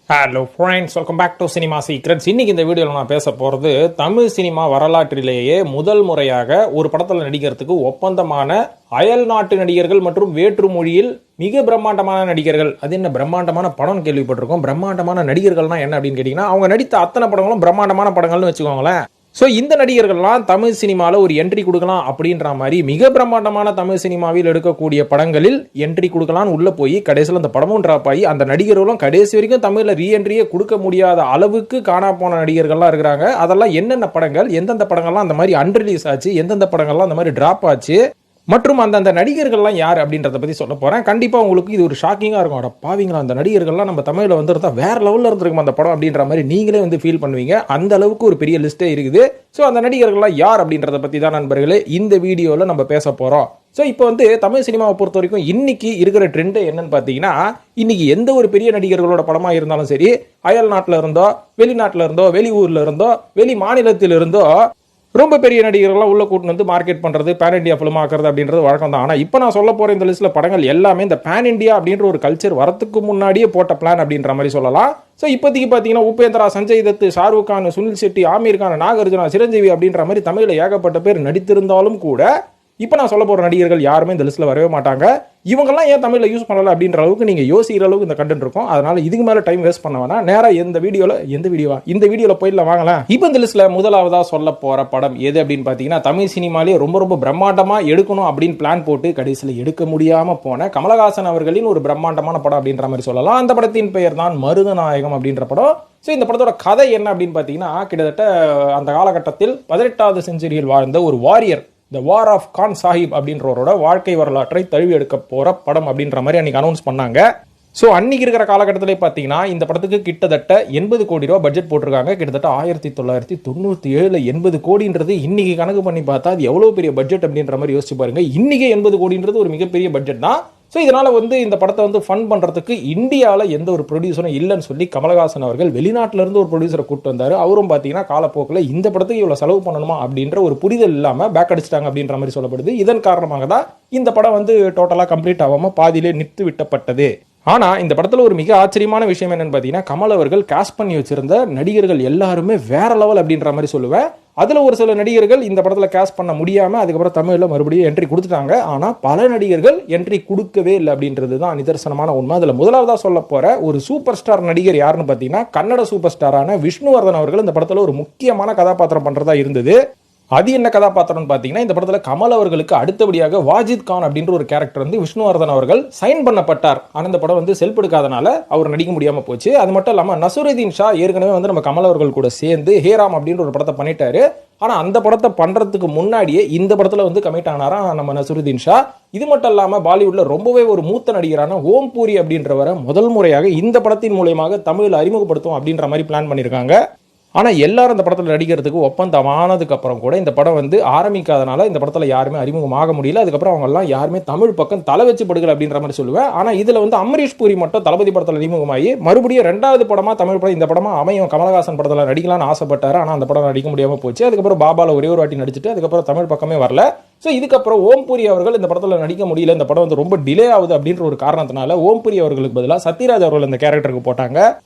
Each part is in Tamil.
Hello friends, welcome back to cinema secrets. இன்னைக்கு இந்த வீடியோவில் நான் பேச போகிறது தமிழ் சினிமா வரலாற்றிலேயே முதல் முறையாக ஒரு படத்தில் நடிக்கிறதுக்கு ஒப்பந்தமான அயல் நாட்டு நடிகர்கள் மற்றும் வேற்று மொழியில் மிக பிரம்மாண்டமான நடிகர்கள். அது என்ன பிரம்மாண்டமான படம்னு கேள்விப்பட்டிருக்கோம். பிரம்மாண்டமான நடிகர்கள்னா என்ன அப்படின்னு கேட்டிங்கன்னா, அவங்க நடித்த அத்தனை படங்களும் பிரம்மாண்டமான படங்கள்னு வச்சுக்கோங்களேன். ஸோ இந்த நடிகர்கள்லாம் தமிழ் சினிமாவில் ஒரு என்ட்ரி கொடுக்கலாம் அப்படின்ற மாதிரி மிக பிரம்மாண்டமான தமிழ் சினிமாவில் எடுக்கக்கூடிய படங்களில் என்ட்ரி கொடுக்கலான்னு உள்ள போய் கடைசியில் அந்த படமும் டிராப் ஆகி அந்த நடிகர்களும் கடைசி வரைக்கும் தமிழில் ரீஎன்ட்ரியே கொடுக்க முடியாத அளவுக்கு காணா போன நடிகர்கள்லாம் இருக்கிறாங்க. அதெல்லாம் என்னென்ன படங்கள், எந்தெந்த படங்கள்லாம் அந்த மாதிரி அன்ரிலீஸ் ஆச்சு, எந்தெந்த படங்கள்லாம் அந்த மாதிரி டிராப் ஆச்சு மற்றும் அந்த நடிகர்கள்லாம் யார் அப்படின்றத பற்றி சொல்ல போகிறேன். கண்டிப்பாக உங்களுக்கு இது ஒரு ஷாக்கிங்காக இருக்கும். அட பாவீங்களா, அந்த நடிகர்கள்லாம் நம்ம தமிழில் வந்துருந்தா வேற லெவலில் இருந்திருக்கும் அந்த படம் அப்படின்ற மாதிரி நீங்களே வந்து ஃபீல் பண்ணுவீங்க. அந்த அளவுக்கு ஒரு பெரிய லிஸ்ட்டே இருக்குது. ஸோ அந்த நடிகர்கள்லாம் யார் அப்படின்றத பற்றி தான் நண்பர்களே இந்த வீடியோவில் நம்ம பேச போகிறோம். ஸோ இப்போ வந்து தமிழ் சினிமாவை பொறுத்த வரைக்கும் இன்னைக்கு இருக்கிற ட்ரெண்டு என்னன்னு பார்த்தீங்கன்னா, இன்னைக்கு எந்த ஒரு பெரிய நடிகர்களோட படமாக இருந்தாலும் சரி, அயல் நாட்டில் இருந்தோ, வெளிநாட்டில் இருந்தோ, வெளியூரில் இருந்தோ, வெளி மாநிலத்தில் இருந்தோ ரொம்ப பெரிய நடிகர்கள்லாம் உள்ள கூட்டு வந்து மார்க்கெட் பண்றது, பேன் இண்டியா ஃபிலிம் ஆக்குறது அப்படின்றது வழக்கம் தான். ஆனால் இப்போ நான் சொல்ல போற இந்த லிஸ்ட்ல படங்கள் எல்லாமே இந்த பேன் இண்டியா அப்படின்ற ஒரு கல்ச்சர் வரத்துக்கு முன்னாடியே போட்ட பிளான் அப்படின்ற மாதிரி சொல்லலாம். ஸோ இப்போதைக்கு பார்த்தீங்கன்னா உபேந்திரா, சஞ்சய் தத், ஷாருக் கான், சுனில் செட்டி, ஆமீர் கான், நாகார்ஜுனா, சிரஞ்சீவி அப்படின்ற மாதிரி தமிழில் ஏகப்பட்ட பேர் நடித்திருந்தாலும் கூட இப்போ நான் சொல்ல போகிற நடிகர்கள் யாருமே இந்த லிஸ்ட்டில் வரவே மாட்டாங்க. இவங்கெல்லாம் ஏன் தமிழில் யூஸ் பண்ணலை அப்படின்ற அளவுக்கு நீங்கள் யோசிக்கிற அளவுக்கு இந்த கண்டென்ட் இருக்கும். அதனால் இதுக்கு மேலே டைம் வேஸ்ட் பண்ண வேணாம். நேராக இந்த வீடியோவில் போயிடலாம் வாங்கலாம். இப்போ இந்த லிஸ்ட்டில் முதலாவதாக சொல்ல போகிற படம் எது அப்படின்னு பார்த்தீங்கன்னா, தமிழ் சினிமாலே ரொம்ப பிரம்மாண்டமாக எடுக்கணும் அப்படின்னு பிளான் போட்டு கடைசியில் எடுக்க முடியாமல் போன கமலஹாசன் அவர்களின் ஒரு பிரம்மாண்டமான படம் அப்படின்ற மாதிரி சொல்லலாம். அந்த படத்தின் பெயர் தான் மருதநாயகம் அப்படின்ற படம். ஸோ இந்த படத்தோட கதை என்ன அப்படின்னு பார்த்தீங்கன்னா, கிட்டத்தட்ட அந்த காலகட்டத்தில் 18வது செஞ்சுரியில் வாழ்ந்த ஒரு warrior, the war of Khan Sahib அப்படின்றவரோட வாழ்க்கை வரலாற்றை தழுவி எடுக்க போற படம் அப்படின்ற மாதிரி அன்னைக்கு அனௌன்ஸ் பண்ணாங்க. ஸோ அன்னைக்கு இருக்கிற காலகட்டத்திலே பார்த்தீங்கன்னா இந்த படத்துக்கு கிட்டத்தட்ட 80 கோடி ரூபா பட்ஜெட் போட்டிருக்காங்க. கிட்டத்தட்ட 1997 80 கோடின்றது இன்னைக்கு கணக்கு பண்ணி பார்த்தா அது எவ்வளோ பெரிய பட்ஜெட் அப்படின்ற மாதிரி யோசிச்சு பாருங்க. இன்னைக்கு 80 கோடின்றது ஒரு மிகப்பெரிய பட்ஜெட் தான். ஸோ இதனால் வந்து இந்த படத்தை வந்து ஃபன் பண்ணுறதுக்கு இந்தியாவில் எந்த ஒரு ப்ரொடியூசரும் இல்லைன்னு சொல்லி கமலஹாசன் அவர்கள் வெளிநாட்டிலேருந்து ஒரு ப்ரொடியூசரை கூப்பிட்டு வந்தார். அவரும் பார்த்தீங்கன்னா காலப்போக்கில் இந்த படத்துக்கு இவ்வளோ செலவு பண்ணணுமா அப்படின்ற ஒரு புரிதல் இல்லாமல் பேக் அடிச்சிட்டாங்க அப்படின்ற மாதிரி சொல்லப்படுது. இதன் காரணமாக தான் இந்த படம் வந்து டோட்டலாக கம்ப்ளீட் ஆகாமல் பாதியிலே நிறுத்தி விட்டப்பட்டது. ஆனால் இந்த படத்தில் ஒரு மிக ஆச்சரியமான விஷயம் என்னன்னு பார்த்தீங்கன்னா, கமல் அவர்கள் காஸ்ட் பண்ணி வச்சிருந்த நடிகர்கள் எல்லாருமே வேற லெவல் அப்படின்ற மாதிரி சொல்லுவேன். அதில் ஒரு சில நடிகர்கள் இந்த படத்தில் காஸ்ட் பண்ண முடியாமல் அதுக்கப்புறம் தமிழில் மறுபடியும் என்ட்ரி கொடுத்துட்டாங்க. ஆனால் பல நடிகர்கள் என்ட்ரி கொடுக்கவே இல்லை அப்படின்றது தான் நிதர்சனமான உண்மை. அதில் முதலாவதாக சொல்ல போகிற ஒரு சூப்பர் ஸ்டார் நடிகர் யாருன்னு பார்த்தீங்கன்னா, கன்னட சூப்பர் ஸ்டாரான விஷ்ணுவர்தன் அவர்கள் இந்த படத்தில் ஒரு முக்கியமான கதாபாத்திரம் பண்ணுறதா இருந்தது. அது என்ன கதாபாத்திரம்னு பார்த்தீங்கன்னா, இந்த படத்தில் கமல் அவர்களுக்கு அடுத்தபடியாக வாஜித் கான் அப்படின்ற ஒரு கேரக்டர் வந்து விஷ்ணுவர்தன் அவர்கள் சைன் பண்ணப்பட்டார். ஆனால் இந்த படம் வந்து செல்ஃப் எடுக்காதனால அவர் நடிக்க முடியாமல் போச்சு. அது மட்டும் இல்லாமல் நசுருதீன் ஷா ஏற்கனவே வந்து நம்ம கமல் அவர்கள் கூட சேர்ந்து ஹேராம் அப்படின்ற ஒரு படத்தை பண்ணிட்டாரு. ஆனால் அந்த படத்தை பண்ணுறதுக்கு முன்னாடியே இந்த படத்தில் வந்து கமிட் ஆனாராம் நம்ம நசுருதீன் ஷா. இது மட்டும் இல்லாமல் பாலிவுட்டில் ரொம்பவே ஒரு மூத்த நடிகரான ஓம் பூரி அப்படின்றவரை முதல் முறையாக இந்த படத்தின் மூலமாக தமிழில் அறிமுகப்படுத்தும் அப்படின்ற மாதிரி பிளான் பண்ணியிருக்காங்க. ஆனால் எல்லாரும் இந்த படத்தில் நடிக்கிறதுக்கு ஒப்பந்தம் ஆனதுக்கு அப்புறம் கூட இந்த படம் வந்து ஆரம்பிக்காதனால இந்த படத்தில் யாருமே அறிமுகமாக முடியல. அதுக்கப்புறம் அவங்கெல்லாம் யாருமே தமிழ் பக்கம் தலை வச்சு படுகல அப்படின்ற மாதிரி சொல்லுவேன். ஆனால் இதில் வந்து அமரீஷ் பூரி மட்டும் தளபதி படத்தில் அறிமுகமாகி மறுபடியும் 2வது படமாக தமிழ் படம் இந்த படமாக அமையும் கமலஹாசன் படத்தில் நடிக்கலாம்னு ஆசைப்பட்டார். ஆனால் அந்த படம் நடிக்க முடியாமல் போச்சு. அதுக்கப்புறம் பாபாவில் ஒரே ஒரு வாட்டி நடிச்சுட்டு அதுக்கப்புறம் தமிழ் பக்கமே வரல. ஸோ இதுக்கப்புறம் ஓம் பூரி அவர்கள் இந்த படத்தில் நடிக்க முடியல, இந்த படம் வந்து ரொம்ப டிலே ஆகுது அப்படின்ற ஒரு காரணத்தினால ஓம் பூரி அவர்களுக்கு பதிலாக சத்யராஜ் அவர்கள் இந்த கேரக்டருக்கு போட்டாங்க.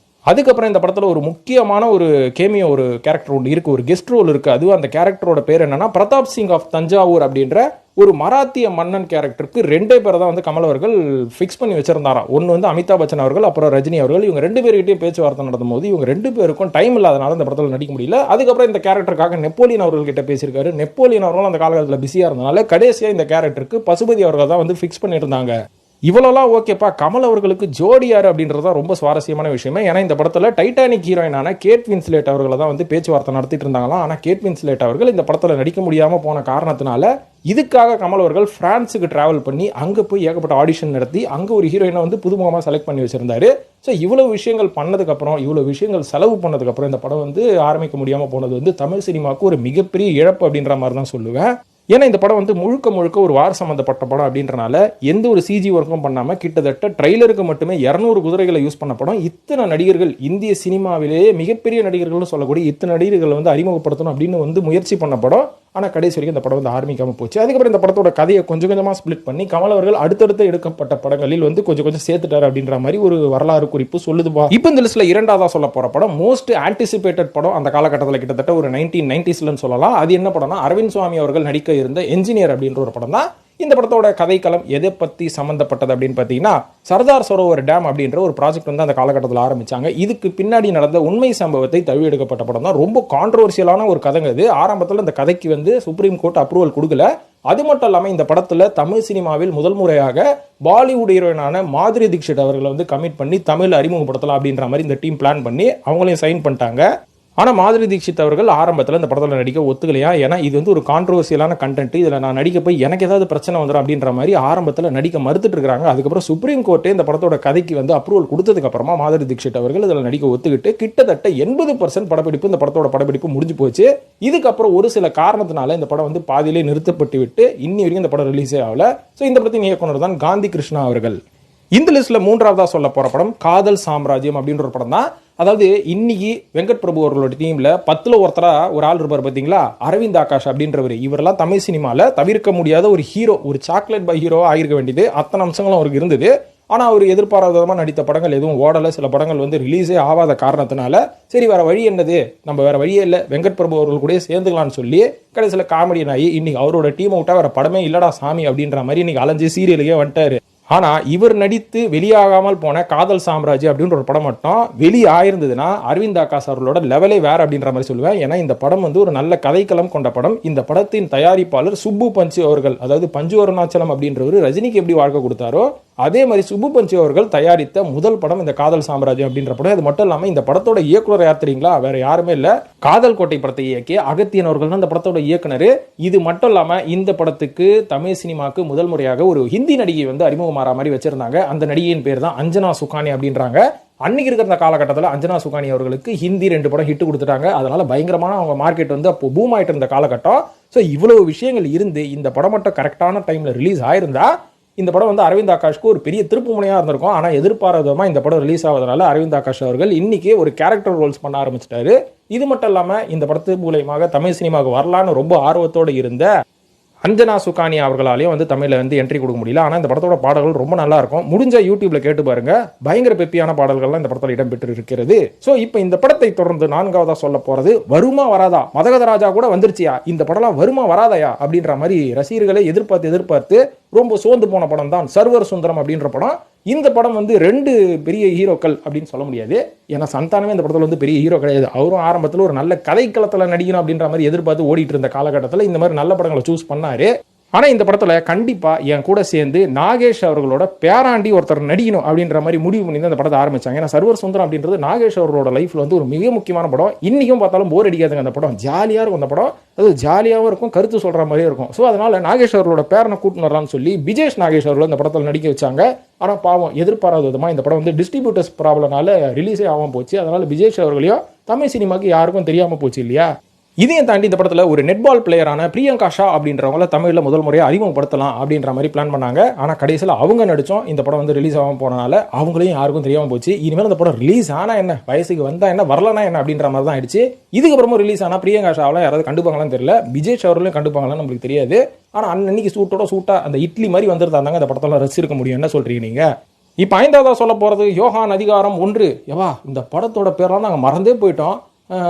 அதுக்கப்புறம் இந்த படத்தில் ஒரு முக்கியமான ஒரு கேமியோ ஒரு கேரக்டர் ஒன்று இருக்குது, ஒரு கெஸ்ட் ரோல் இருக்குது. அதுவும் அந்த கேரக்டரோட பேர் என்னன்னா பிரதாப் சிங் ஆஃப் தஞ்சாவூர் அப்படின்ற ஒரு மராத்திய மன்னன் கேரக்டருக்கு 2 பேரை தான் வந்து கமல் அவர்கள் ஃபிக்ஸ் பண்ணி வச்சிருந்தாராம். ஒன்று வந்து அமிதாப் பச்சன் அவர்கள், அப்புறம் ரஜினி அவர்கள். இவங்க 2 பேர்கிட்டையும் பேச்சுவார்த்தை நடத்தும் போது இவங்க 2 பேருக்கும் டைம் இல்லாதனால இந்த படத்தில் நடிக்க முடியல. அதுக்கப்புறம் இந்த கேரக்டருக்காக நெப்போலியன் அவர்கள்கிட்ட பேசியிருக்காரு. நெப்போலியன் அவர்களும் அந்த காலகட்டத்தில் பிஸியாக இருந்தனால கடைசியாக இந்த கேரக்டருக்கு பசுபதி அவர்கள் தான் வந்து ஃபிக்ஸ் பண்ணியிருந்தாங்க. இவ்வளோலாம் ஓகேப்பா, கமல் அவர்களுக்கு ஜோடி யார் அப்படின்றது தான் ரொம்ப சுவாரஸ்யமான விஷயமே. ஏன்னா இந்த படத்தில் டைட்டானிக் ஹீரோயினான கேட் வின்ஸ்லேட் அவர்களை தான் வந்து பேச்சுவார்த்தை நடத்திட்டு இருந்தாங்களாம். ஆனால் கேட் வின்ஸ்லேட் அவர்கள் இந்த படத்தில் நடிக்க முடியாமல் போன காரணத்தினால இதுக்காக கமல் அவர்கள் பிரான்ஸுக்கு டிராவல் பண்ணி அங்கே போய் ஏகப்பட்ட ஆடிஷன் நடத்தி அங்கே ஒரு ஹீரோயினை வந்து புதுமுகமாக செலக்ட் பண்ணி வச்சிருந்தாரு. ஸோ இவ்வளோ விஷயங்கள் பண்ணதுக்கப்புறம், இவ்வளோ விஷயங்கள் செலவு பண்ணதுக்கப்புறம் இந்த படம் வந்து ஆரம்பிக்க முடியாமல் போனது வந்து தமிழ் சினிமாவுக்கு ஒரு மிகப்பெரிய இழப்பு அப்படின்ற மாதிரி தான் சொல்லுவேன். ஏன்னா இந்த படம் வந்து முழுக்க ஒரு வார் சம்மந்தப்பட்ட படம் அப்படின்றனால எந்த ஒரு சிஜி ஒர்க்கும் பண்ணாமல் கிட்டத்தட்ட ட்ரெய்லருக்கு மட்டுமே 200 குதிரைகளை யூஸ் பண்ண படம். இத்தனை நடிகர்கள், இந்திய சினிமாவிலேயே மிகப்பெரிய நடிகர்கள்னு சொல்லக்கூடிய இத்தனை நடிகர்களை வந்து அறிமுகப்படுத்தணும் அப்படின்னு வந்து முயற்சி பண்ண படம். ஆனால் கடைசி வரைக்கும் இந்த படம் வந்து ஆரம்பிக்காமல் போச்சு. அதுக்கப்புறம் இந்த படத்தோட கதையை கொஞ்சம் கொஞ்சமாக ஸ்பிளிட் பண்ணி கமல் அவர்கள் அடுத்தடுத்து எடுக்கப்பட்ட படங்களில் வந்து கொஞ்சம் கொஞ்சம் சேர்த்துட்டார் அப்படின்ற மாதிரி ஒரு வரலாறு குறிப்பு சொல்லுதுப்பா. இப்போ இந்த லிஸ்ட்டில் இரண்டாவதாக சொல்ல போகிற படம் மோஸ்ட் ஆன்டிசிபேட்டட் படம் அந்த காலகட்டத்தில் கிட்டத்தட்ட ஒரு 1990s சொல்லலாம். அது என்ன படம்னா அரவிந்த் சுவாமி அவர்கள் நடிக்க இருந்த என்ஜினியர் அப்படின்ற ஒரு படம் தான். இந்த படத்தோட கதைக்களம் எதை பற்றி சம்மந்தப்பட்டது அப்படின்னு பார்த்தீங்கன்னா, சர்தார் சரோவர் டேம் அப்படின்ற ஒரு ப்ராஜெக்ட் வந்து அந்த காலகட்டத்தில் ஆரம்பிச்சாங்க. இதுக்கு பின்னாடி நடந்த உண்மை சம்பவத்தை தழுவி எடுக்கப்பட்ட படம் தான். ரொம்ப கான்ட்ரோவர்சியலான ஒரு கதைங்க இது. ஆரம்பத்தில் இந்த கதைக்கு வந்து சுப்ரீம் கோர்ட் அப்ரூவல் கொடுக்கல. அது மட்டும் இல்லாமல் இந்த படத்தில் தமிழ் சினிமாவில் முதல் முறையாக பாலிவுட் ஹீரோயினான மாதுரி தீக்ஷித் அவர்களை வந்து கமிட் பண்ணி தமிழ் அறிமுகப்படுத்தலாம் அப்படின்ற மாதிரி இந்த டீம் பிளான் பண்ணி அவங்களையும் சைன் பண்ணிட்டாங்க. ஆனால் மாதுரி தீக்ஷித் அவர்கள் ஆரம்பத்தில் இந்த படத்தில் நடிக்க ஒத்துக்கலையா, ஏன்னா இது வந்து ஒரு கான்ட்ரோவர்சியலான கண்டென்ட், இதில் நான் நடிக்க போய் எனக்கு ஏதாவது பிரச்சனை வந்துடும் அப்படின்ற மாதிரி ஆரம்பத்தில் நடிக்க மறுத்துட்டு இருக்காங்க. அதுக்கப்புறம் சுப்ரீம் கோர்ட்டே இந்த படத்தோட கதைக்கு வந்து அப்ரூவல் கொடுத்ததுக்கு அப்புறமா மாதுரி தீக்ஷித் அவர்கள் இதில் நடிக்க ஒத்துக்கிட்டு கிட்டத்தட்ட 80% படப்பிடிப்பு இந்த படத்தோட படப்பிடிப்பு முடிஞ்சு போச்சு. இதுக்கப்புறம் ஒரு சில காரணத்தினால இந்த படம் வந்து பாதியிலே நிறுத்தப்பட்டு விட்டு இன்னி வரைக்கும் இந்த படம் ரிலீஸே ஆகல. ஸோ இந்த படத்தின் இயக்குனர் தான் காந்தி கிருஷ்ணா அவர்கள். இந்த லிஸ்ட்ல மூன்றாவதா சொல்ல போற படம் காதல் சாம்ராஜ்யம் அப்படின்ற ஒரு படம் தான். அதாவது இன்னைக்கு வெங்கட் பிரபு அவர்களோட டீம்ல 10ல் ஒருத்தரா ஒரு ஆள் இருப்பார் பார்த்தீங்களா, அரவிந்த் ஆகாஷ் அப்படின்றவர். இவரெல்லாம் தமிழ் சினிமாவில் தவிர்க்க முடியாத ஒரு ஹீரோ, ஒரு சாக்லேட் பாய் ஹீரோவா ஆகிருக்க வேண்டியது. அத்தனை அம்சங்களும் அவருக்கு இருந்தது. ஆனால் அவர் எதிர்பாராத விதமாக நடித்த படங்கள் எதுவும் ஓடலை. சில படங்கள் வந்து ரிலீஸே ஆகாத காரணத்தினால சரி வேற வழி என்னது, நம்ம வேற வழியே இல்லை, வெங்கட் பிரபு அவர்கள் கூட சேர்ந்துக்கலாம்னு சொல்லி கடைசியில் காமெடியன் ஆகி இன்னைக்கு அவரோட டீமை விட்டா வேற படமே இல்லடா சாமி அப்படின்ற மாதிரி இன்னைக்கு அலைஞ்சு சீரியலுக்கே வந்துட்டாரு. ஆனா இவர் நடித்து வெளியாகாமல் போன காதல் சாம்ராஜ்யம் அப்படின்ற ஒரு படம் மட்டும் வெளியாயிருந்ததுன்னா அரவிந்த் ஆகாஷ் அவர்களோட லெவலே வேற அப்படின்ற மாதிரி சொல்லுவேன். ஏன்னா இந்த படம் வந்து ஒரு நல்ல கதைக்களம் கொண்ட படம். இந்த படத்தின் தயாரிப்பாளர் சுப்பு பஞ்சு அவர்கள், அதாவது பஞ்சு அருணாச்சலம் அப்படின்றவர் ரஜினிக்கு எப்படி வாழ்க்கை கொடுத்தாரோ அதே மாதிரி சுப்பு பஞ்சு அவர்கள் தயாரித்த முதல் படம் இந்த காதல் சாம்ராஜ்யம் அப்படின்ற படம். அது மட்டும் இல்லாமல் இந்த படத்தோட இயக்குனர் யார் தெரியுங்களா, வேற யாருமே இல்லை, காதல் கோட்டை படத்தை இயக்கிய அகத்தியன் அவர்கள் தான் இந்த படத்தோட இயக்குனர். இது மட்டும் இல்லாமல் இந்த படத்துக்கு தமிழ் சினிமாவுக்கு முதல் முறையாக ஒரு ஹிந்தி நடிகை வந்து அறிமுகமாற மாதிரி வச்சிருந்தாங்க. அந்த நடிகையின் பேர் தான் அஞ்சனா சுகானி அப்படின்றாங்க. அன்னைக்கு இருக்கிற காலகட்டத்தில் அஞ்சனா சுகானி அவர்களுக்கு ஹிந்தி 2 படம் ஹிட் கொடுத்துட்டாங்க. அதனால பயங்கரமான அவங்க மார்க்கெட் வந்து அப்போ பூம் ஆயிட்டு இருந்த காலகட்டம். ஸோ இவ்வளவு விஷயங்கள் இருந்து இந்த படம் மட்டும் கரெக்டான டைம்ல ரிலீஸ் ஆயிருந்தா இந்த படம் வந்து அரவிந்த் ஆகாஷ்க்கு ஒரு பெரிய திருப்பு முனையாக இருந்திருக்கும். ஆனால் எதிர்பாராதமாக இந்த படம் ரிலீஸ் ஆவதனால அரவிந்த் ஆகாஷ் அவர்கள் இன்னைக்கு ஒரு கேரக்டர் ரோல்ஸ் பண்ண ஆரம்பிச்சிட்டாரு. இது மட்டும் இல்லாமல் இந்த படத்து மூலயமாக தமிழ் சினிமாவுக்கு வரலான்னு ரொம்ப ஆர்வத்தோடு இருந்த அஞ்சனா சுகானி அவர்களாலையும் வந்து தமிழில் வந்து என்ட்ரி கொடுக்க முடியல. ஆனால் இந்த படத்தோட பாடல்கள் ரொம்ப நல்லா இருக்கும். முடிஞ்ச யூடியூப்ல கேட்டு பாருங்க, பயங்கர பெப்பியான பாடல்கள்லாம் இந்த படத்தில் இடம்பெற்று இருக்கிறது. ஸோ இப்போ இந்த படத்தை தொடர்ந்து நான்காவதா சொல்ல போறது வருமா வராதா, மதகத ராஜா கூட வந்துருச்சியா, இந்த படம்லாம் வருமா வராதையா அப்படின்ற மாதிரி ரசிகர்களை எதிர்பார்த்து ரொம்ப சோர்ந்து போன படம் தான் சர்வர் சுந்தரம் அப்படின்ற படம். இந்த படம் வந்து 2 பெரிய ஹீரோக்கள் அப்படின்னு சொல்ல முடியாது. ஏன்னா சந்தானமே இந்த படத்தில் வந்து பெரிய ஹீரோ கிடையாது. அவரும் ஆரம்பத்தில் ஒரு நல்ல கதைக்களத்தில் நடிக்கணும் அப்படின்ற மாதிரி எதிர்பார்த்து ஓடிட்டு இருந்த காலகட்டத்தில் இந்த மாதிரி நல்ல படங்களை சூஸ் பண்ணாரு. ஆனால் இந்த படத்தில் கண்டிப்பாக என் கூட சேர்ந்து நாகேஷ் அவர்களோட பேராண்டி ஒருத்தர் நடிக்கணும் அப்படின்ற மாதிரி முடிவு பண்ணி தான் இந்த படத்தை ஆரம்பிச்சாங்க. ஏன்னா சர்வர் சுந்தரம் அப்படின்றது நாகேஷ் அவர்களோட லைஃப்ல வந்து ஒரு மிக முக்கியமான படம். இன்னைக்கும் பார்த்தாலும் போர் அடிக்காதுங்க. அந்த படம் ஜாலியாக இருக்கும். அந்த படம் அது ஜாலியாகவும் இருக்கும், கருத்து சொல்கிற மாதிரியே இருக்கும். ஸோ அதனால நாகேஷ் அவர்களோட பேரனை கூட்டின்னு வரலான்னு சொல்லி விஜேஷ் நாகேஷ் அவர்கள் இந்த படத்தில் நடிக்க வச்சாங்க. ஆனால் பாவம் எதிர்பாராத விதமாக இந்த படம் வந்து டிஸ்ட்ரிபியூட்டர்ஸ் ப்ராப்ளம்னால ரிலீஸே ஆகாமல் போச்சு. அதனால விஜேஷ் அவர்களையும் தமிழ் சினிமாவுக்கு யாருக்கும் தெரியாமல் போச்சு இல்லையா. இதையும் தாண்டி இந்த படத்தில் ஒரு நெட்பால் பிளேயரான பிரியங்கா ஷா அப்படின்றவங்கள தமிழில் முதல் முறையாக அறிமுகப்படுத்தலாம் அப்படின்ற மாதிரி பிளான் பண்ணாங்க. ஆனால் கடைசியில் அவங்க நடித்தோம் இந்த படம் வந்து ரிலீஸ் ஆகாமல் போனனால அவங்களையும் யாருக்கும் தெரியாமல் போச்சு. இனிமேல் இந்த படம் ரிலீஸ் ஆனால் என்ன, வயசுக்கு வந்தால் என்ன, வரலனா என்ன அப்படின்ற மாதிரி தான் ஆயிடுச்சு. இதுக்கப்புறமும் ரிலீஸ் ஆனால் பிரியங்கா ஷாவெல்லாம் யாராவது கண்டுப்பாங்களான்னு தெரியல, விஜய் அவர்களையும் கண்டுப்பாங்களான்னு நம்மளுக்கு தெரியாது. ஆனால் அன்னைக்கு சூட்டா அந்த இட்லி மாதிரி வந்துருந்தாங்க அந்த படத்தெல்லாம் ரசிச்சிருக்க முடியும். என்ன சொல்றீங்க நீங்க? இப்போ 5ஆவதா சொல்ல போகிறது யோகான் அதிகாரம் 1. எவா இந்த படத்தோட பேரெல்லாம் நாங்கள் மறந்தே போயிட்டோம்,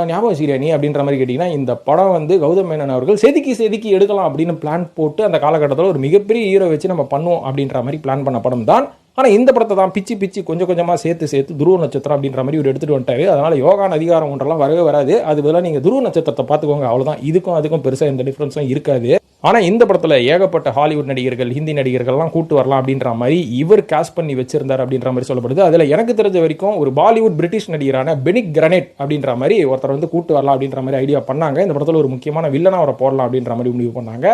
ஞாபகம் சீரியா நீ அப்படின்ற மாதிரி கேட்டிங்கன்னா, இந்த படம் வந்து கௌதம் மேனன் அவர்கள் செதுக்கி எடுக்கலாம் அப்படின்னு பிளான் போட்டு அந்த காலகட்டத்தில் ஒரு மிகப்பெரிய ஹீரோ வச்சு நம்ம பண்ணுவோம் அப்படின்ற மாதிரி பிளான் பண்ண படம் தான். ஆனால் இந்த படத்தை தான் பிச்சு கொஞ்சம் கொஞ்சமாக சேர்த்து துருவ நட்சத்திரம் அப்படின்ற மாதிரி ஒரு எடுத்துகிட்டு வந்துட்டாரு. அதனால் யோகான் அதிகாரம் 1 வரவே வராது. அது பதிலாக நீங்கள் துருவ நட்சத்திரத்தை பார்த்துக்கோங்க, அவ்வளோதான். இதுக்கும் அதுக்கும் பெருசாக எந்த டிஃப்ரென்ஸும் இருக்காது. ஆனால் இந்த படத்தில் ஏகப்பட்ட ஹாலிவுட் நடிகர்கள், ஹிந்தி நடிகர்கள்லாம் கூட்டு வரலாம் அப்படின்ற மாதிரி இவர் காஸ்ட் பண்ணி வச்சிருந்தார் அப்படின்ற மாதிரி சொல்லப்படுது. அதில் எனக்கு தெரிஞ்ச வரைக்கும் ஒரு பாலிவுட் பிரிட்டிஷ் நடிகரான பெனிக் கிரனேட் அப்படின்ற மாதிரி ஒருத்தர் வந்து கூட்டு வரலாம் அப்படின்ற மாதிரி ஐடியா பண்ணாங்க. இந்த படத்தில் ஒரு முக்கியமான வில்லனா அவரை போடலாம் அப்படின்ற மாதிரி முடிவு பண்ணாங்க.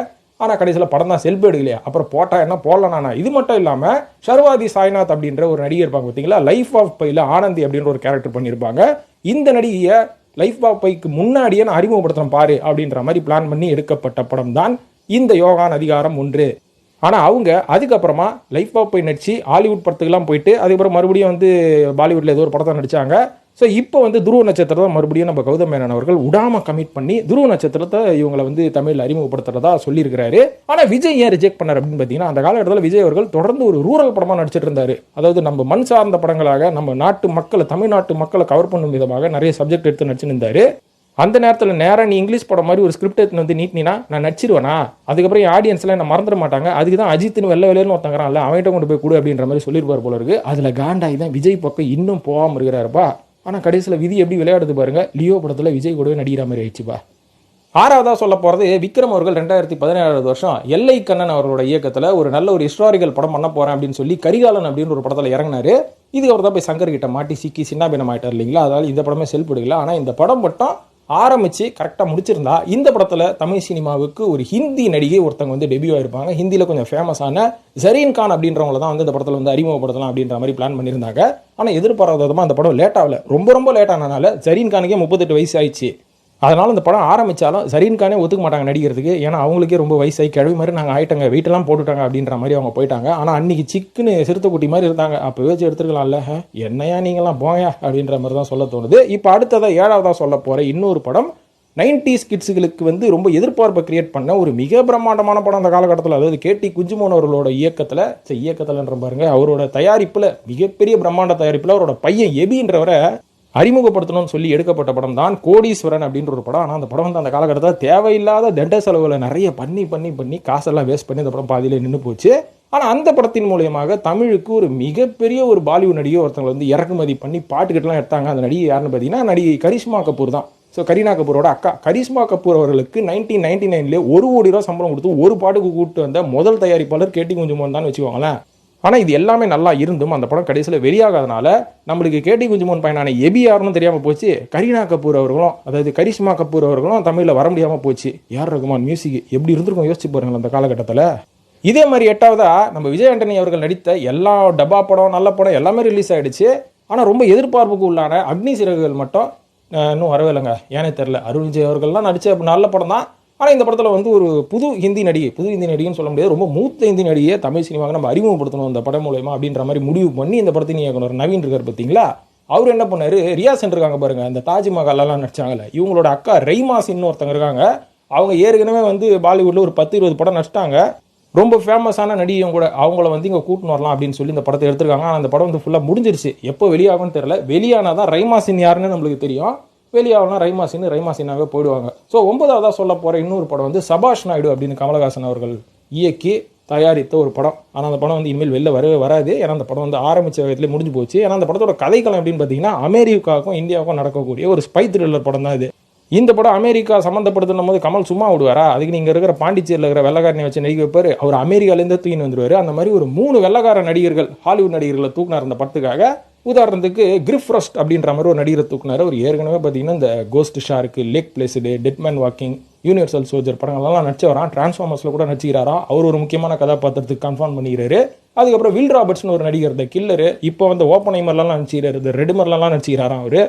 ஆனால் கடைசியில் படம் தான் செல்பு எடுக்கலையா, அப்புறம் போட்டா என்ன போடலானா. இது மட்டும் இல்லாமல் ஷர்வாதி சாய்நாத் அப்படின்ற ஒரு நடிகர் இருப்பாங்க பார்த்தீங்களா, லைஃப் ஆஃப் பையில் ஆனந்தி அப்படின்ற ஒரு கேரக்டர் பண்ணியிருப்பாங்க. இந்த நடிகையை லைஃப் ஆஃப் பைக்கு முன்னாடியே நான் அறிமுகப்படுத்தணும் பாரு அப்படின்ற மாதிரி பிளான் பண்ணி எடுக்கப்பட்ட படம் தான் இந்த யோகான் அதிகாரம் 1. ஆனால் அவங்க அதுக்கப்புறமா லைஃபாக போய் நடிச்சு ஹாலிவுட் படத்துக்குலாம் போயிட்டு அதுக்கப்புறம் மறுபடியும் வந்து பாலிவுட்டில் ஏதோ ஒரு படத்தை நடித்தாங்க. ஸோ இப்போ வந்து துருவ நட்சத்திரத்தை மறுபடியும் நம்ம கௌதம் மேனன் அவர்கள் விடாமல் கமிட் பண்ணி துருவ நட்சத்திரத்தை இவங்களை வந்து தமிழில் அறிமுகப்படுத்துறதா சொல்லியிருக்கிறாரு. ஆனால் விஜய் ஏன் ரிஜெக்ட் பண்ணார் அப்படின்னு பார்த்தீங்கன்னா, அந்த காலகட்டத்தில் விஜய் அவர்கள் தொடர்ந்து ஒரு ரூரல் படமாக நடிச்சிட்டு இருந்தார். அதாவது நம்ம மண் சார்ந்த படங்களாக நம்ம நாட்டு மக்களை, தமிழ்நாட்டு மக்களை கவர் பண்ணும் விதமாக நிறைய சப்ஜெக்ட் எடுத்து நடிச்சுருந்தாரு. அந்த நேரத்தில் நேராக நீ இங்கிலீஷ் படம் மாதிரி ஒரு ஸ்கிரிப்ட் எடுத்து வந்து நீட்டினா நான் நடிச்சிருவேனா, அதுக்கப்புறம் என் ஆடியன்ஸ்லாம் என்ன மறந்துட மாட்டாங்க, அதுக்கு தான் அஜித்னு வெள்ளை வெளியேன்னு ஒருத்தங்கிறான்ல அவன்கிட்ட கொண்டு போய் கொடு அப்படின்ற மாதிரி சொல்லியிருப்பார் போல இருக்கு. அதில் காண்டாகி தான் விஜய் பக்கம் இன்னும் போகாமல் இருக்கிறாருப்பா. ஆனால் கடைசியில் விதி எப்படி விளையாடுது பாருங்க, லியோ படத்தில் விஜய் கூடவே நடிக்கிற மாதிரி ஆயிடுச்சுப்பா. ஆறாவதாக சொல்ல போகிறது விக்ரம் அவர்கள் 2017 வருஷம் எல்லை கண்ணன் அவர்களோட இயக்கத்தில் ஒரு நல்ல ஒரு ஹிஸ்டாரிக்கல் படம் பண்ண போகிறேன் அப்படின்னு சொல்லி கரிகாலன் அப்படின்னு ஒரு படத்தில் இறங்கினாரு. இது அவர் தான் போய் சங்கர் கிட்ட மாட்டி சிக்கி சின்னாபினம் ஆகிட்டார் இல்லைங்களா, அதனால் இந்த படமே செல்ஃப் எடுக்கல. ஆனால் இந்த படம் மட்டும் ஆரம்பித்து கரெக்டாக முடிச்சிருந்தா இந்த படத்தில் தமிழ் சினிமாவுக்கு ஒரு ஹிந்தி நடிகை ஒருத்தவங்க வந்து டெபியூ ஆயிருப்பாங்க. ஹிந்தியில் கொஞ்சம் ஃபேமஸான ஜரீன் கான் அப்படின்றவங்கள தான் வந்து இந்த படத்தில் வந்து அறிமுகப்படுத்தலாம் அப்படின்ற மாதிரி பிளான் பண்ணியிருந்தாங்க. ஆனால் எதிர்பாராத விதமாக அந்த படம் லேட் ஆகல. ரொம்ப லேட் ஆனதுனால ஜரீன் கானுக்கே 38 வயசு ஆயிடுச்சு. அதனால் இந்த படம் ஆரம்பித்தாலும் ஜரீன் கானே ஒத்துக்க மாட்டாங்க நடிக்கிறதுக்கு. ஏன்னா அவங்களுக்கே ரொம்ப வயசாகி கிழவி மாதிரி நாங்கள் ஆயிட்டாங்க, வெயிட்டெல்லாம் போட்டுட்டாங்க அப்படின்ற மாதிரி அவங்க போயிட்டாங்க. ஆனால் அன்றைக்கி சிக்குன்னு சிறுத்தைக்குட்டி மாதிரி இருந்தாங்க. அப்போ வச்சு எடுத்துருக்கலாம்ல, என்னையா நீங்களாம் போங்க அப்படின்ற மாதிரி தான் சொல்ல தோணுது. இப்போ அடுத்ததாக 7ஆவதாக சொல்ல போகிற இன்னொரு படம் 90s கிட்ஸுகளுக்கு வந்து ரொம்ப எதிர்பார்ப்பை கிரியேட் பண்ண ஒரு மிக பிரம்மாண்டமான படம் அந்த காலகட்டத்தில். அதாவது கேடி குஞ்சுமோன் அவர்களோட இயக்கத்தில்ன்ற பாருங்க, அவரோட தயாரிப்பில் மிகப்பெரிய பிரம்மாண்ட தயாரிப்பில் அவரோட பையன் எபின்றவரை அறிமுகப்படுத்தணும்னு சொல்லி எடுக்கப்பட்ட படம் தான் கோடீஸ்வரன் அப்படின்ற ஒரு படம். ஆனால் அந்த படம் வந்து அந்த காலகட்டத்தில் தேவையில்லாத தண்ட செலவுகளை நிறைய பண்ணி காசெல்லாம் வேஸ்ட் பண்ணி அந்த படம் பாதியிலே நின்று போச்சு. ஆனால் அந்த படத்தின் மூலியமாக தமிழுக்கு ஒரு மிகப்பெரிய ஒரு பாலிவுட் நடிகை ஒருத்தவங்களை வந்து இறக்குமதி பண்ணி பாட்டுக்கிட்டலாம் எடுத்தாங்க. அந்த நடிகை யாருன்னு பார்த்தீங்கன்னா நடிகை கரிஷ்மா கபூர் தான். ஸோ கரீனா கபூரோட அக்கா கரிஷ்மா கபூர் அவர்களுக்கு 1999 1 கோடி ரூபா சம்பளம் கொடுத்து ஒரு பாட்டுக்கு கூப்பிட்டு வந்த முதல் தயாரிப்பாளர் கேடி குஞ்சுமோன் தான் வச்சுக்கோங்களேன். ஆனால் இது எல்லாமே நல்லா இருந்தும் அந்த படம் கடைசியில் வெளியாகாதனால நம்மளுக்கு கேடி குஞ்சுமோன் பையனான எபி யாருன்னு தெரியாமல் போச்சு. கரீனா கபூர் அவர்களும் அதாவது கரிஷ்மா கபூர் அவர்களும் தமிழில் வர முடியாமல் போச்சு. யார் ரகுமான் மியூசிக் எப்படி இருந்திருக்கும் யோசிச்சு பாருங்கள் அந்த காலகட்டத்தில். இதே மாதிரி 8ஆவதா நம்ம விஜய் ஆண்டனி அவர்கள் நடித்த எல்லா டப்பா படம் நல்ல படம் எல்லாமே ரிலீஸ் ஆகிடுச்சு. ஆனால் ரொம்ப எதிர்பார்ப்புக்கு உள்ளான அக்னி சிறகுகள் மட்டும் இன்னும் வரவே இல்லைங்க. ஏனே தெரில. அருண் விஜய் அவர்கள்லாம் நடித்த நல்ல படம் தான். ஆனால் இந்த படத்தில் வந்து ஒரு புது ஹிந்தி நடிகைன்னு சொல்ல முடியாது, ரொம்ப மூத்த ஹிந்தி நடிகையை தமிழ் சினிமாவை நம்ம அறிமுகப்படுத்தணும் இந்த படம் மூலமா அப்படின்ற மாதிரி முடிவு பண்ணி இந்த படத்தின் இயக்குனர் நவீன் இருக்கார் பார்த்தீங்களா, அவர் என்ன பண்ணாரு, ரியா சென் இருக்காங்க பாருங்க, இந்த தாஜ்மஹால்லாம் நடிச்சாங்கல்ல, இவங்களோட அக்கா ரைமாசின்னு ஒருத்தங்க இருக்காங்க. அவங்க ஏற்கனவே வந்து பாலிவுட்டில் ஒரு 10-20 படம் நடிச்சிட்டாங்க. ரொம்ப ஃபேமஸான நடிகையும் கூட. அவங்கள வந்து இங்கே கூட்டின்னு வரலாம் அப்படின்னு சொல்லி இந்த படத்தை எடுத்திருக்காங்க. ஆனால் அந்த படம் வந்து ஃபுல்லாக முடிஞ்சிருச்சு. எப்போ வெளியாகும்னு தெரியல. வெளியானாதான் ரைமாசின் யாருன்னு நம்மளுக்கு தெரியும். வெளியாகலாம் ரைமாசினாவே போயிடுவாங்க. ஸோ 9ஆவதாக சொல்ல போகிற இன்னொரு படம் வந்து சபாஷ் நாயுடு அப்படின்னு கமலஹாசன் அவர்கள் இயக்கி தயாரித்த ஒரு படம். ஆனால் அந்த படம் வந்து இனிமேல் வெளில வராது. ஏன்னா அந்த படம் வந்து ஆரம்பித்த விதத்துலேயே முடிஞ்சு போச்சு. ஏன்னா அந்த படத்தோட கதைக்களம் எப்படின்னு பார்த்தீங்கன்னா அமெரிக்காவுக்கும் இந்தியாவுக்கும் நடக்கக்கூடிய ஒரு ஸ்பை த்ரில்லர் படம் தான் இது. இந்த படம் அமெரிக்கா சம்மந்தப்படுத்தும் போது கமல் சும்மா விடுவாரா, அதுக்கு நீங்கள் இருக்கிற பாண்டிச்சேரியில் இருக்கிற வெள்ளக்காரனை வச்சு நடிக்க வைப்பார். அவர் அமெரிக்காலேருந்து தூக்கின்னு வந்துடுவார். அந்த மாதிரி ஒரு 3 வெள்ளக்கார நடிகர்கள் ஹாலிவுட் நடிகர்களை தூக்கினார் அந்த படத்துக்காக. உதாரணத்துக்கு கிரிஃப்ரஸ்ட் அப்படின்ற மாதிரி ஒரு நடிகரை தூக்குனார். அவர் ஏற்கனவே பார்த்தீங்கன்னா இந்த ghost shark, lake placid, dead man walking, universal soldier படங்கள்லாம் நடிச்சவரான். டிரான்ஸ்ஃபார்மர்ஸில் கூட நடிச்சுக்கிறாராம். அவர் ஒரு முக்கியமான கதாபாத்திரத்துக்கு கன்ஃபார்ம் பண்ணிக்கிறாரு. அதுக்கப்புறம் வில் ராபர்ட்ஸ்னு ஒரு நடிகர், இந்த கில்லரு, இப்போ வந்து ஓப்பனைமர்லாம் நடிச்சுக்கிறாரு, இந்த ரெடிமர்லாம் நடிச்சுக்கிறாராம் அவர்.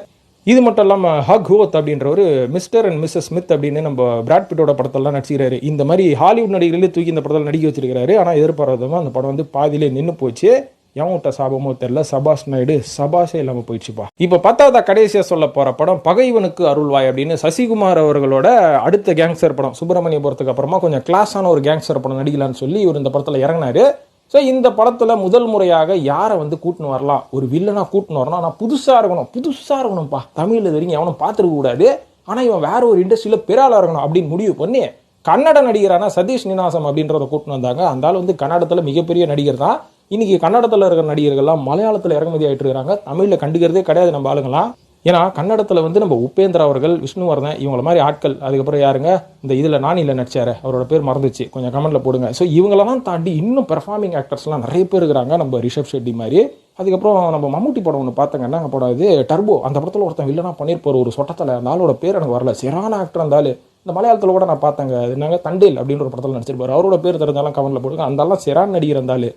இது மட்டும் இல்லாமல் ஹக் ஹோத் அப்படின்ற ஒரு மிஸ்டர் அண்ட் மிஸ்ஸஸ் ஸ்மித் அப்படின்னு நம்ம பிராட் பிட்டோட படத்தெல்லாம் நடிச்சுக்கிறாரு. இந்த மாதிரி ஹாலிவுட் நடிகர்களே தூக்கி இந்த படத்தில் நடிக்க வச்சிருக்காரு. ஆனால் எதிர்பாராதமாக அந்த படம் வந்து பாதியிலே நின்று போச்சு. எவன்கிட்ட சாபமோ தெரியல, சபாஷ் நாயுடு சபாஷே இல்லாமல் போயிடுச்சுப்பா. இப்போ 10ஆவதா கடைசியாக சொல்ல போகிற படம் பகைவனுக்கு அருள்வாய் அப்படின்னு சசிகுமார் அவர்களோட அடுத்த கேங்ஸ்டர் படம். சுப்பிரமணியபுரத்துக்கு அப்புறமா கொஞ்சம் கிளாஸான ஒரு கேங்ஸ்டர் படம் நடிக்கலான்னு சொல்லி இவர் இந்த படத்தில் இறங்கினாரு. ஸோ இந்த படத்தில் முதல் முறையாக யாரை வந்து கூட்டின்னு வரலாம், ஒரு வில்லனாக கூட்டின்னு வரணும், ஆனால் புதுசாக இருக்கணும்ப்பா, தமிழில் இது வரைக்கும் எவனும் பார்த்துருக்க கூடாது, ஆனால் இவன் வேற ஒரு இண்டஸ்ட்ரியில் பெராளாக இருக்கணும் அப்படின்னு முடிவு பண்ணி கன்னட நடிகரான சதீஷ் நீனாசம் அப்படின்றத கூட்டின்னு வந்தாங்க. அந்த ஆள் வந்து கன்னடத்தில் மிகப்பெரிய நடிகர் தான். இன்னைக்கு கன்னடத்தில் இருக்கிற நடிகர்கள்லாம் மலையாளத்தில் இறக்குமதி ஆகிட்டு இருக்காங்க. தமிழில் கண்டுக்கிறதே கிடையாது நம்ம ஆளுங்களாம். ஏன்னா கன்னடத்தில் வந்து நம்ம உபேந்திரா அவர்கள், விஷ்ணுவர்தன், இவங்கள மாதிரி ஆட்கள், அதுக்கப்புறம் யாருங்க இந்த இதில் நானியில் நடிச்சாரு, அவரோட பேர் மறந்துச்சு, கொஞ்சம் கமெண்ட்டில் போடுங்க. ஸோ இவங்களெல்லாம் தாண்டி இன்னும் பெர்ஃபார்மிங் ஆக்டர்ஸ்லாம் நிறைய பேர் இருக்கிறாங்க. நம்ம ரிஷப் ஷெட்டி மாதிரி. அதுக்கப்புறம் நம்ம மம்முட்டி படம் ஒன்று பார்த்தாங்கன்னா அங்கே படம் இது டர்போ. அந்த படத்தில் ஒருத்தன் வில்லனா பண்ணியிருப்பார் ஒரு சொட்டத்தில். அந்த ஆளோட பேர் எனக்கு வரல, சிறான ஆக்டர் அந்த ஆள். இந்த மலையாளத்தில் கூட நான் பார்த்தேங்க, அது என்னங்க தண்டேல் அப்படின்ற ஒரு படத்தில் நடிச்சிருப்பார். அவரோட பேர் தெரிஞ்சாலும் கமெண்ட்டில் போடுங்க. அந்த ஆள்லாம் சிறான் நடிகர். அந்த ஆள்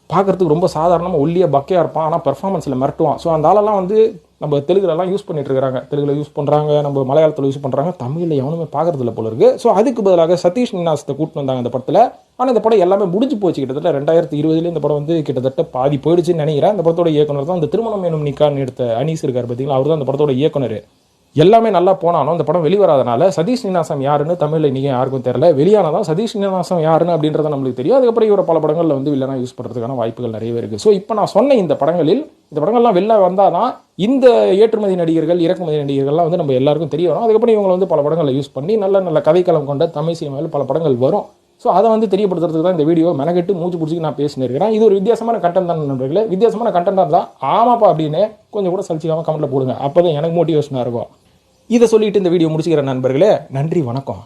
பார்க்குறதுக்கு ரொம்ப சாதாரணமாக ஒல்லியாக பக்கையாக இருப்பான், ஆனால் பெர்ஃபார்மன்ஸில் மிரட்டுவான். ஸோ அந்த ஆளெல்லாம் வந்து நம்ம தெலுங்குலலாம் யூஸ் பண்ணிட்டு இருக்காங்க, தெலுங்குல யூஸ் பண்ணுறாங்க, நம்ம மலையாளத்தில் யூஸ் பண்ணுறாங்க, தமிழில் எவனுமே பார்க்கறதில்ல போல இருக்கு. ஸோ அதுக்கு பதிலாக சதீஷ் நீனாசத்தை கூப்பிட்டு வந்தாங்க இந்த படத்தில். ஆனால் இந்த படம் எல்லாமே முடிஞ்சு போச்சு. கிட்டத்தட்ட 2020 இந்த படம் வந்து கிட்டத்தட்ட பாதி போயிடுச்சுன்னு நினைக்கிறேன். இந்த படத்தோட இயக்குனர் தான் இந்த திருமணம் எனும் நிக்கான்னு எடுத்த அனீஸ் இருக்கார் பார்த்தீங்களா, அவர் தான் இந்த படத்தோட இயக்குனர். எல்லாமே நல்லா போனாலும் இந்த படம் வெளிவராதனால சதீஷ் நீனாசம் யாருன்னு தமிழில் இன்றைக்கி யாருக்கும் தெரியல. வெளியானதான் சதீஷ் நீனாசம் யாருன்னு அப்படின்றத நம்மளுக்கு தெரியும். அதுக்கப்புறம் இவரை பல படங்களில் வந்து வில்லனா யூஸ் பண்ணுறதுக்கான வாய்ப்புகள் நிறையவே இருக்குது. ஸோ இப்போ நான் சொன்ன இந்த படங்கள்லாம் வெளில வந்தால் தான் இந்த ஏற்றுமதி நடிகர்கள் இறக்குமதி நடிகர்கள்லாம் வந்து நம்ம எல்லாருக்கும் தெரிய வரும். அதுக்கப்புறம் இவங்களை வந்து பல படங்களை யூஸ் பண்ணி நல்ல நல்ல கதைக்களம் கொண்ட தமிழ் சினிமாவில் பல படங்கள் வரும். ஸோ அதை வந்து தெரியப்படுத்துறதுக்கு தான் இந்த வீடியோ மெனக்கெட்டு மூச்சு பிடிச்சி நான் பேசினிருக்கிறேன். இது ஒரு வித்தியாசமான கண்டென்ட் தான் நண்பர்களே. வித்தியாசமான கண்டென்ட்டாக இருந்தால் ஆமாப்பா அப்படின்னு கொஞ்சம் கூட சலிச்சிக்காமல் கமெண்ட்டில் போடுங்க. அப்போ தான் எனக்கு மோட்டிவேஷனாக இருக்கும். இதை சொல்லிட்டு இந்த வீடியோ முடிச்சுக்கிறேன் நண்பர்களே. நன்றி, வணக்கம்.